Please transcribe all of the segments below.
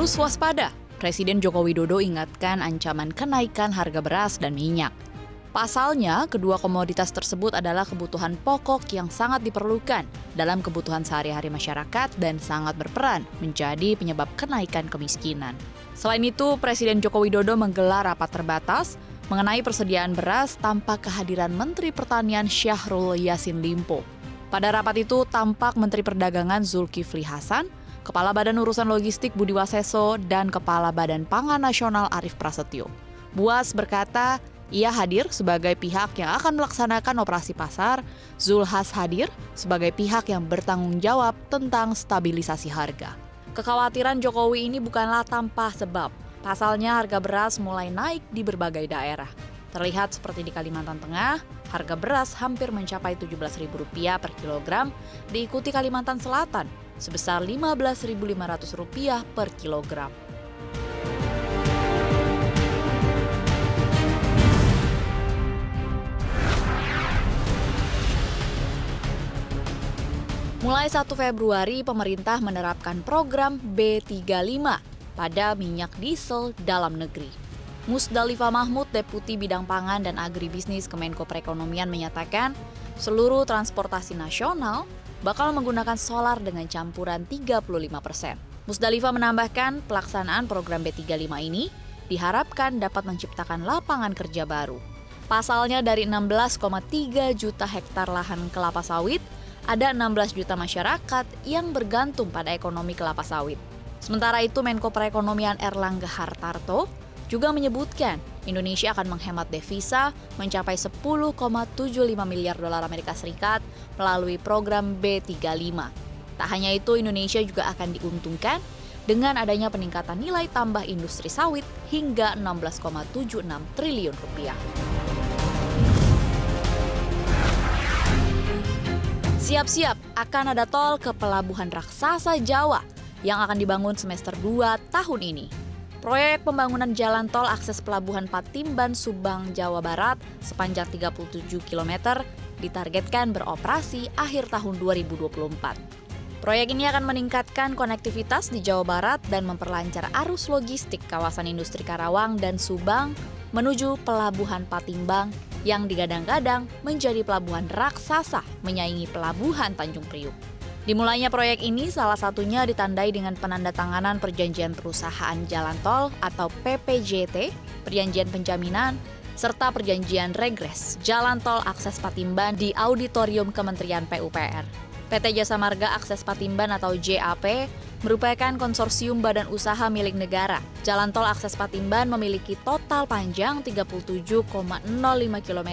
Harus waspada, Presiden Joko Widodo ingatkan ancaman kenaikan harga beras dan minyak. Pasalnya, kedua komoditas tersebut adalah kebutuhan pokok yang sangat diperlukan dalam kebutuhan sehari-hari masyarakat dan sangat berperan menjadi penyebab kenaikan kemiskinan. Selain itu, Presiden Joko Widodo menggelar rapat terbatas mengenai persediaan beras tanpa kehadiran Menteri Pertanian Syahrul Yassin Limpo. Pada rapat itu tampak Menteri Perdagangan Zulkifli Hasan, Kepala Badan Urusan Logistik Budi Waseso, dan Kepala Badan Pangan Nasional Arief Prasetyo. Buas berkata, ia hadir sebagai pihak yang akan melaksanakan operasi pasar, Zulhas hadir sebagai pihak yang bertanggung jawab tentang stabilisasi harga. Kekhawatiran Jokowi ini bukanlah tanpa sebab. Pasalnya harga beras mulai naik di berbagai daerah. Terlihat seperti di Kalimantan Tengah, harga beras hampir mencapai Rp17.000 per kilogram, diikuti Kalimantan Selatan sebesar Rp15.500 per kilogram. Mulai 1 Februari, pemerintah menerapkan program B35 pada minyak diesel dalam negeri. Musdalifah Mahmud, Deputi Bidang Pangan dan Agribisnis Kemenko Perekonomian menyatakan, seluruh transportasi nasional bakal menggunakan solar dengan campuran 35%. Musdalifah menambahkan, pelaksanaan program B35 ini diharapkan dapat menciptakan lapangan kerja baru. Pasalnya dari 16,3 juta hektar lahan kelapa sawit, ada 16 juta masyarakat yang bergantung pada ekonomi kelapa sawit. Sementara itu, Menko Perekonomian Erlangga Hartarto juga menyebutkan Indonesia akan menghemat devisa mencapai 10,75 miliar dolar Amerika Serikat melalui program B35. Tak hanya itu, Indonesia juga akan diuntungkan dengan adanya peningkatan nilai tambah industri sawit hingga 16,76 triliun rupiah. Siap-siap, akan ada tol ke Pelabuhan Raksasa Jawa yang akan dibangun semester 2 tahun ini. Proyek pembangunan jalan tol akses Pelabuhan Patimban, Subang, Jawa Barat sepanjang 37 km ditargetkan beroperasi akhir tahun 2024. Proyek ini akan meningkatkan konektivitas di Jawa Barat dan memperlancar arus logistik kawasan industri Karawang dan Subang menuju Pelabuhan Patimban yang digadang-gadang menjadi pelabuhan raksasa menyaingi Pelabuhan Tanjung Priuk. Dimulainya proyek ini salah satunya ditandai dengan penandatanganan Perjanjian Perusahaan Jalan Tol atau PPJT, Perjanjian Penjaminan, serta Perjanjian Regres Jalan Tol Akses Patimban di Auditorium Kementerian PUPR. PT Jasa Marga Akses Patimban atau JAP merupakan konsorsium badan usaha milik negara. Jalan tol Akses Patimban memiliki total panjang 37,05 km,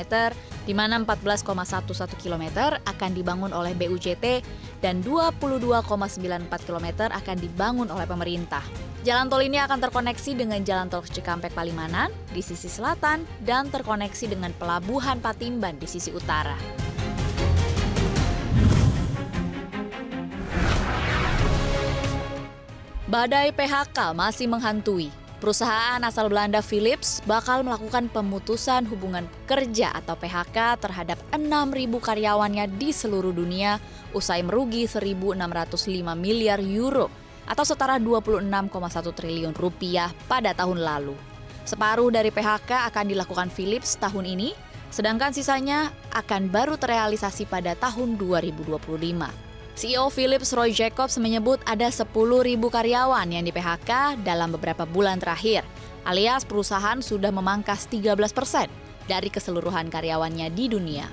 di mana 14,11 km akan dibangun oleh BUJT dan 22,94 km akan dibangun oleh pemerintah. Jalan tol ini akan terkoneksi dengan Jalan Tol Cikampek Palimanan di sisi selatan dan terkoneksi dengan Pelabuhan Patimban di sisi utara. Badai PHK masih menghantui. Perusahaan asal Belanda Philips bakal melakukan pemutusan hubungan kerja atau PHK terhadap 6.000 karyawannya di seluruh dunia usai merugi 1.605 miliar euro atau setara 26,1 triliun rupiah pada tahun lalu. Separuh dari PHK akan dilakukan Philips tahun ini, sedangkan sisanya akan baru terrealisasi pada tahun 2025. CEO Philips Roy Jacobs menyebut ada 10.000 karyawan yang di-PHK dalam beberapa bulan terakhir, alias perusahaan sudah memangkas 13% dari keseluruhan karyawannya di dunia.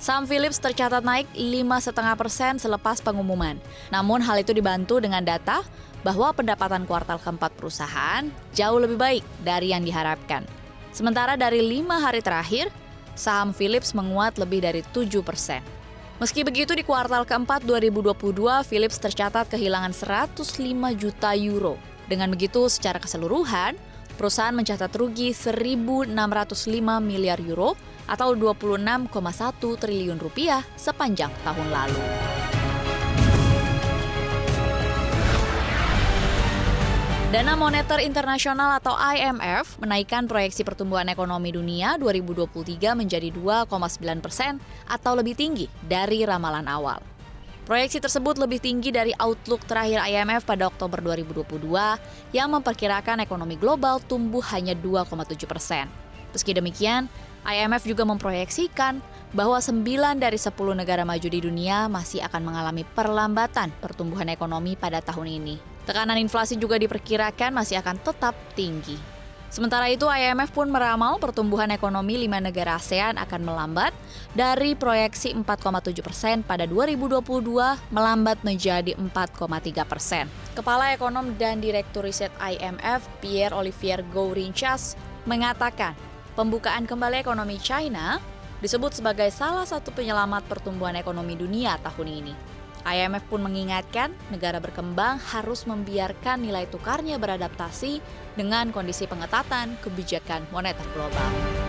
Saham Philips tercatat naik 5,5% selepas pengumuman. Namun hal itu dibantu dengan data bahwa pendapatan kuartal keempat perusahaan jauh lebih baik dari yang diharapkan. Sementara dari 5 hari terakhir, saham Philips menguat lebih dari 7%. Meski begitu, di kuartal keempat 2022, Philips tercatat kehilangan 105 juta euro. Dengan begitu, secara keseluruhan, perusahaan mencatat rugi 1.605 miliar euro atau 26,1 triliun rupiah sepanjang tahun lalu. Dana Moneter Internasional atau IMF menaikkan proyeksi pertumbuhan ekonomi dunia 2023 menjadi 2,9% atau lebih tinggi dari ramalan awal. Proyeksi tersebut lebih tinggi dari outlook terakhir IMF pada Oktober 2022 yang memperkirakan ekonomi global tumbuh hanya 2,7%. Meski demikian, IMF juga memproyeksikan bahwa 9 dari 10 negara maju di dunia masih akan mengalami perlambatan pertumbuhan ekonomi pada tahun ini. Tekanan inflasi juga diperkirakan masih akan tetap tinggi. Sementara itu, IMF pun meramal pertumbuhan ekonomi 5 negara ASEAN akan melambat dari proyeksi 4,7% pada 2022 melambat menjadi 4,3%. Kepala Ekonom dan Direktur Riset IMF, Pierre-Olivier Gourinchas, mengatakan pembukaan kembali ekonomi China disebut sebagai salah satu penyelamat pertumbuhan ekonomi dunia tahun ini. IMF pun mengingatkan negara berkembang harus membiarkan nilai tukarnya beradaptasi dengan kondisi pengetatan kebijakan moneter global.